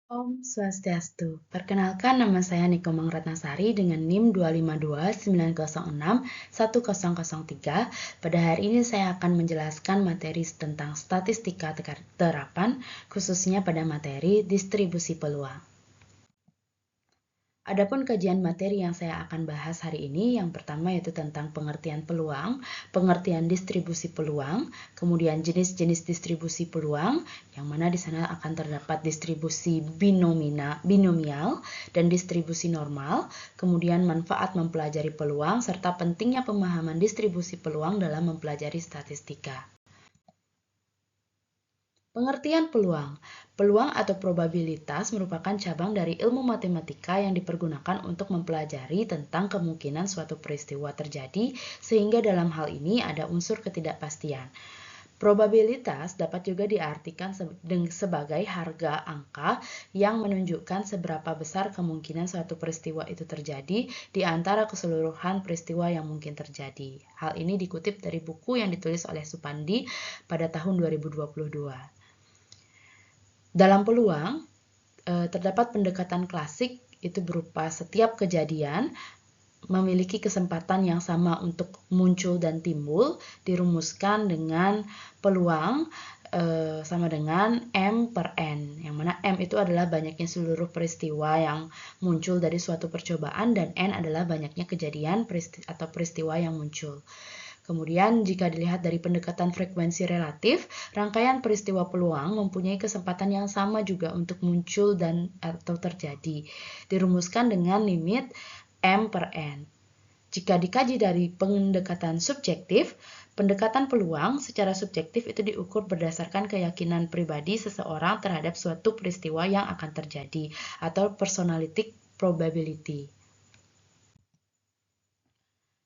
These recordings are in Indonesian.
Om Swastiastu. Perkenalkan, nama saya Nikomang Ratnasari dengan NIM 25290610003. Pada hari ini saya akan menjelaskan materi tentang statistika terapan, khususnya pada materi distribusi peluang. Adapun kajian materi yang saya akan bahas hari ini, yang pertama yaitu tentang pengertian peluang, pengertian distribusi peluang, kemudian jenis-jenis distribusi peluang, yang mana di sana akan terdapat distribusi binomial dan distribusi normal, kemudian manfaat mempelajari peluang, serta pentingnya pemahaman distribusi peluang dalam mempelajari statistika. Pengertian peluang. Peluang atau probabilitas merupakan cabang dari ilmu matematika yang dipergunakan untuk mempelajari tentang kemungkinan suatu peristiwa terjadi, sehingga dalam hal ini ada unsur ketidakpastian. Probabilitas dapat juga diartikan sebagai harga angka yang menunjukkan seberapa besar kemungkinan suatu peristiwa itu terjadi di antara keseluruhan peristiwa yang mungkin terjadi. Hal ini dikutip dari buku yang ditulis oleh Supandi pada tahun 2022. Dalam peluang, terdapat pendekatan klasik, itu berupa setiap kejadian memiliki kesempatan yang sama untuk muncul dan timbul, dirumuskan dengan peluang sama dengan M per N, yang mana M itu adalah banyaknya seluruh peristiwa yang muncul dari suatu percobaan, dan N adalah banyaknya kejadian atau peristiwa yang muncul. Kemudian, jika dilihat dari pendekatan frekuensi relatif, rangkaian peristiwa peluang mempunyai kesempatan yang sama juga untuk muncul dan atau terjadi, dirumuskan dengan limit M per N. Jika dikaji dari pendekatan subjektif, pendekatan peluang secara subjektif itu diukur berdasarkan keyakinan pribadi seseorang terhadap suatu peristiwa yang akan terjadi, atau personalistic probability.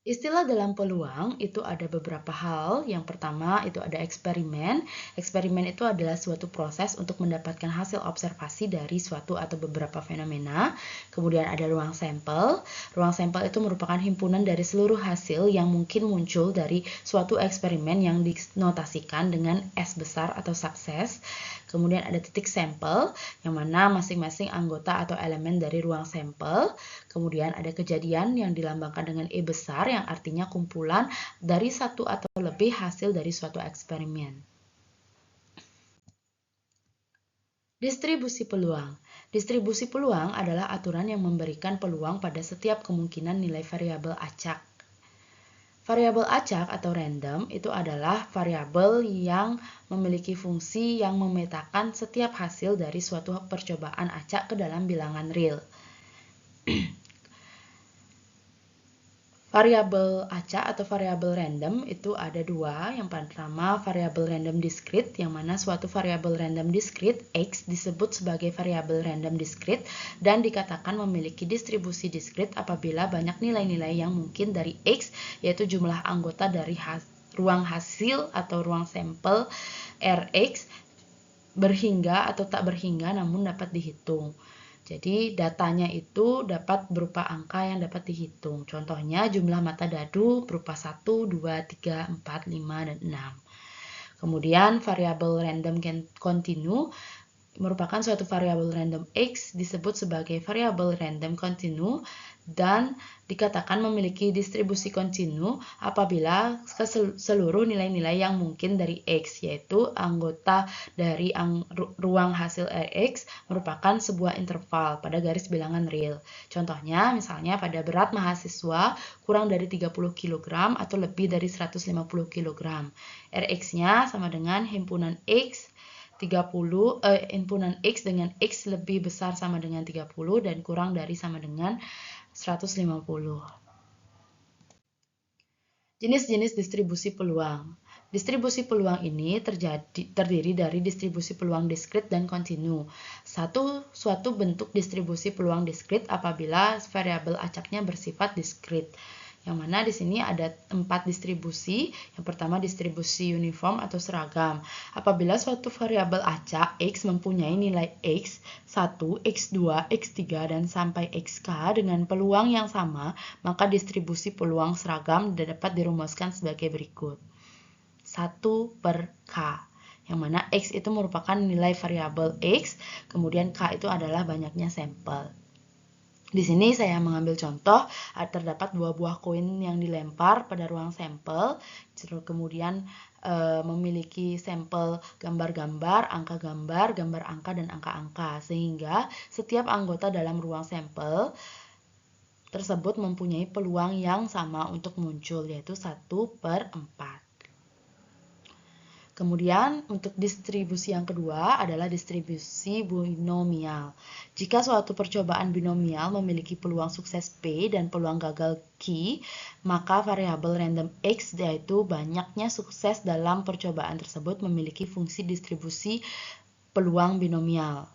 Istilah dalam peluang itu ada beberapa hal. Yang pertama itu ada eksperimen. Eksperimen itu adalah suatu proses untuk mendapatkan hasil observasi dari suatu atau beberapa fenomena. Kemudian ada ruang sampel. Ruang sampel itu merupakan himpunan dari seluruh hasil yang mungkin muncul dari suatu eksperimen yang dinotasikan dengan S besar atau sukses. Kemudian ada titik sampel, yang mana masing-masing anggota atau elemen dari ruang sampel. Kemudian ada kejadian yang dilambangkan dengan E besar, yang artinya kumpulan dari satu atau lebih hasil dari suatu eksperimen. Distribusi peluang. Distribusi peluang adalah aturan yang memberikan peluang pada setiap kemungkinan nilai variabel acak. Variabel acak atau random itu adalah variabel yang memiliki fungsi yang memetakan setiap hasil dari suatu percobaan acak ke dalam bilangan real. Variabel acak atau variabel random itu ada dua. Yang pertama variabel random discrete, yang mana suatu variabel random discrete X disebut sebagai variabel random discrete dan dikatakan memiliki distribusi discrete apabila banyak nilai-nilai yang mungkin dari X, yaitu jumlah anggota dari ruang hasil atau ruang sampel Rx berhingga atau tak berhingga namun dapat dihitung. Jadi datanya itu dapat berupa angka yang dapat dihitung. Contohnya jumlah mata dadu berupa 1, 2, 3, 4, 5, dan 6. Kemudian variabel random continue merupakan suatu variabel random X disebut sebagai variabel random continue dan dikatakan memiliki distribusi kontinu apabila seluruh nilai-nilai yang mungkin dari X, yaitu anggota dari ruang hasil Rx merupakan sebuah interval pada garis bilangan real. Contohnya, misalnya pada berat mahasiswa kurang dari 30 kg atau lebih dari 150 kg. Rx-nya sama dengan himpunan X 30, himpunan X dengan X lebih besar sama dengan 30 dan kurang dari sama dengan 150. Jenis-jenis distribusi peluang. Distribusi peluang ini terdiri dari distribusi peluang diskrit dan kontinu. Suatu bentuk distribusi peluang diskrit apabila variabel acaknya bersifat diskrit. Yang mana di sini ada 4 distribusi. Yang pertama distribusi uniform atau seragam. Apabila suatu variabel acak X mempunyai nilai X, 1, X2, X3, dan sampai XK dengan peluang yang sama, maka distribusi peluang seragam dapat dirumuskan sebagai berikut. 1 per K. yang mana X itu merupakan nilai variabel X, kemudian K itu adalah banyaknya sampel. Di sini saya mengambil contoh, terdapat 2 buah koin yang dilempar pada ruang sampel, kemudian memiliki sampel gambar-gambar, gambar angka, dan angka-angka, sehingga setiap anggota dalam ruang sampel tersebut mempunyai peluang yang sama untuk muncul, yaitu 1/4. Kemudian untuk distribusi yang kedua adalah distribusi binomial. Jika suatu percobaan binomial memiliki peluang sukses P dan peluang gagal Q, maka variabel random X, yaitu banyaknya sukses dalam percobaan tersebut, memiliki fungsi distribusi peluang binomial.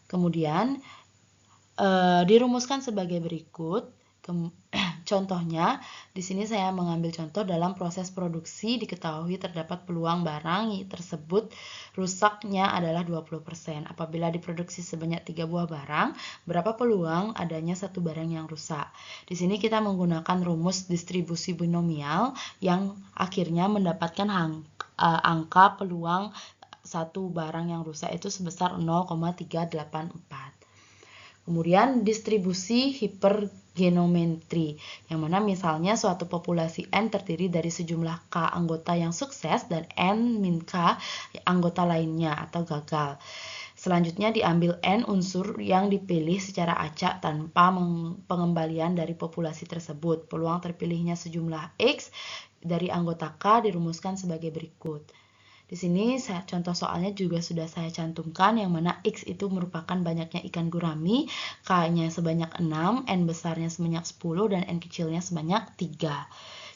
Kemudian dirumuskan sebagai berikut. Contohnya, di sini saya mengambil contoh dalam proses produksi diketahui terdapat peluang barang tersebut rusaknya adalah 20%. Apabila diproduksi sebanyak 3 buah barang, berapa peluang adanya 1 barang yang rusak? Di sini kita menggunakan rumus distribusi binomial yang akhirnya mendapatkan angka peluang 1 barang yang rusak itu sebesar 0,384. Kemudian distribusi hipergenometri, yang mana misalnya suatu populasi N terdiri dari sejumlah K anggota yang sukses dan N min K anggota lainnya atau gagal. Selanjutnya diambil N unsur yang dipilih secara acak tanpa pengembalian dari populasi tersebut. Peluang terpilihnya sejumlah X dari anggota K dirumuskan sebagai berikut. Di sini contoh soalnya juga sudah saya cantumkan, yang mana X itu merupakan banyaknya ikan gurami, K-nya sebanyak 6, N besarnya sebanyak 10, dan N kecilnya sebanyak 3.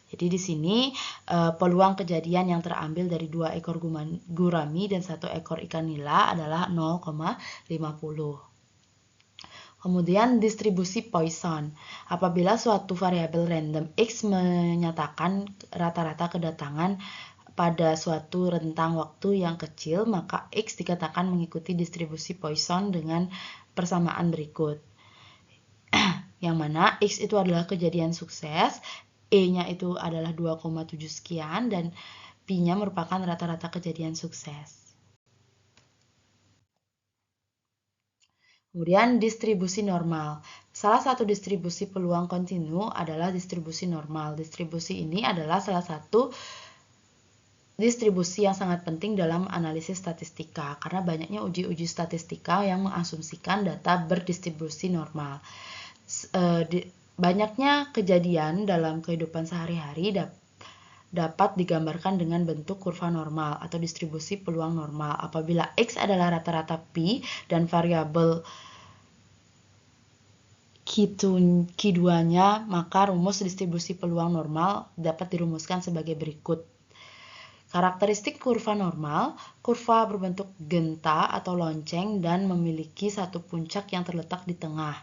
Jadi di sini peluang kejadian yang terambil dari 2 ekor gurami dan 1 ekor ikan nila adalah 0,50. Kemudian distribusi Poisson. Apabila suatu variabel random X menyatakan rata-rata kedatangan pada suatu rentang waktu yang kecil, maka X dikatakan mengikuti distribusi Poisson dengan persamaan berikut. Yang mana X itu adalah kejadian sukses, E-nya itu adalah 2,7 sekian, dan P-nya merupakan rata-rata kejadian sukses. Kemudian distribusi normal. Salah satu distribusi peluang kontinu adalah distribusi normal. Distribusi ini adalah salah satu distribusi yang sangat penting dalam analisis statistika, karena banyaknya uji-uji statistika yang mengasumsikan data berdistribusi normal. Banyaknya kejadian dalam kehidupan sehari-hari dapat digambarkan dengan bentuk kurva normal atau distribusi peluang normal. Apabila X adalah rata-rata P dan variabel Q2-nya, maka rumus distribusi peluang normal dapat dirumuskan sebagai berikut. Karakteristik kurva normal, kurva berbentuk genta atau lonceng dan memiliki satu puncak yang terletak di tengah.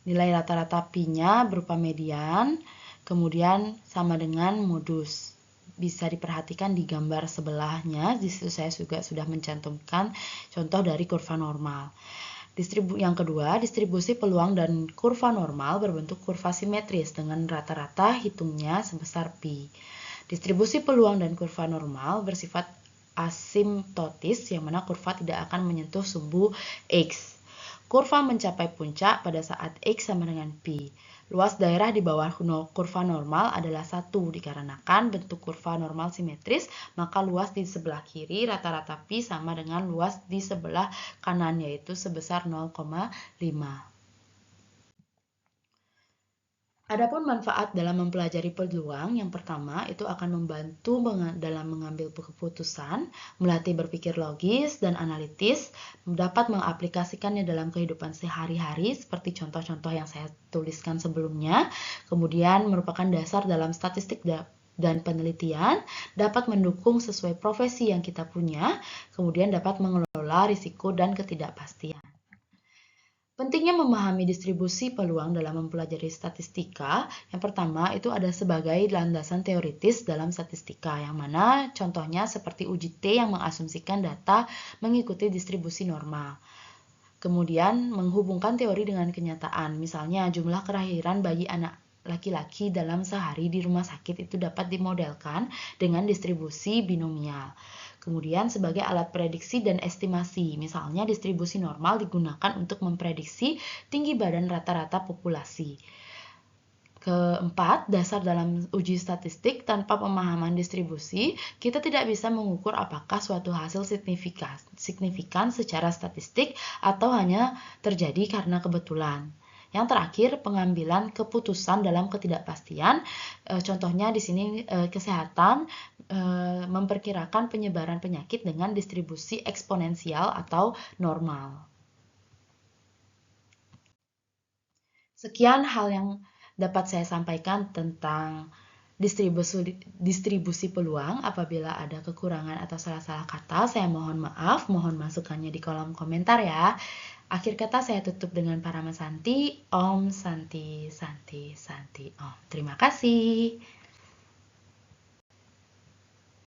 Nilai rata-rata P-nya berupa median, kemudian sama dengan modus. Bisa diperhatikan di gambar sebelahnya, di situ saya juga sudah mencantumkan contoh dari kurva normal. Yang kedua, distribusi peluang dan kurva normal berbentuk kurva simetris dengan rata-rata hitungnya sebesar P. Distribusi peluang dan kurva normal bersifat asimptotis, yang mana kurva tidak akan menyentuh sumbu X. Kurva mencapai puncak pada saat X sama dengan P. Luas daerah di bawah kurva normal adalah 1, dikarenakan bentuk kurva normal simetris, maka luas di sebelah kiri rata-rata P sama dengan luas di sebelah kanan, yaitu sebesar 0,5. Adapun manfaat dalam mempelajari peluang, yang pertama itu akan membantu dalam mengambil keputusan, melatih berpikir logis dan analitis, dapat mengaplikasikannya dalam kehidupan sehari-hari seperti contoh-contoh yang saya tuliskan sebelumnya, kemudian merupakan dasar dalam statistik dan penelitian, dapat mendukung sesuai profesi yang kita punya, kemudian dapat mengelola risiko dan ketidakpastian. Pentingnya memahami distribusi peluang dalam mempelajari statistika, yang pertama itu ada sebagai landasan teoritis dalam statistika, yang mana contohnya seperti uji T yang mengasumsikan data mengikuti distribusi normal. Kemudian menghubungkan teori dengan kenyataan, misalnya jumlah kelahiran bayi anak laki-laki dalam sehari di rumah sakit itu dapat dimodelkan dengan distribusi binomial. Kemudian sebagai alat prediksi dan estimasi, misalnya distribusi normal digunakan untuk memprediksi tinggi badan rata-rata populasi. Keempat, dasar dalam uji statistik. Tanpa pemahaman distribusi, kita tidak bisa mengukur apakah suatu hasil signifikan secara statistik atau hanya terjadi karena kebetulan. Yang terakhir, pengambilan keputusan dalam ketidakpastian. Contohnya di sini kesehatan memperkirakan penyebaran penyakit dengan distribusi eksponensial atau normal. Sekian hal yang dapat saya sampaikan tentang distribusi peluang. Apabila ada kekurangan atau salah-salah kata, saya mohon maaf, mohon masukannya di kolom komentar ya. Akhir kata saya tutup dengan Paramasanti. Om Santi Santi Santi Om. Terima kasih.